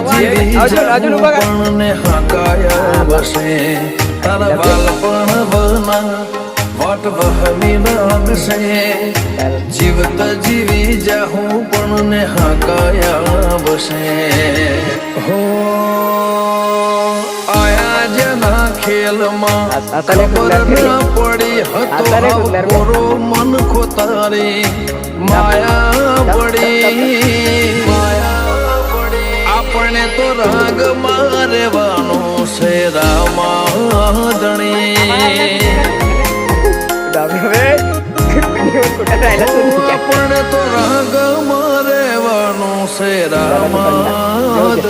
જીવી પણ ને હાકાયા બસે તારા બાળપણ બના વાટ વહમી લાગશે જીવત જીવી જાહું પણ ને હાકાયા બસે હો આયા જેના ખેલમાં ખબર ન પડી હતો પૂરો મન ખોતારી માયા પડી આપણે તો રાગ મારવાનો છે રામાધણી આપણે તો રાગ મારવાનો છે રામાધણી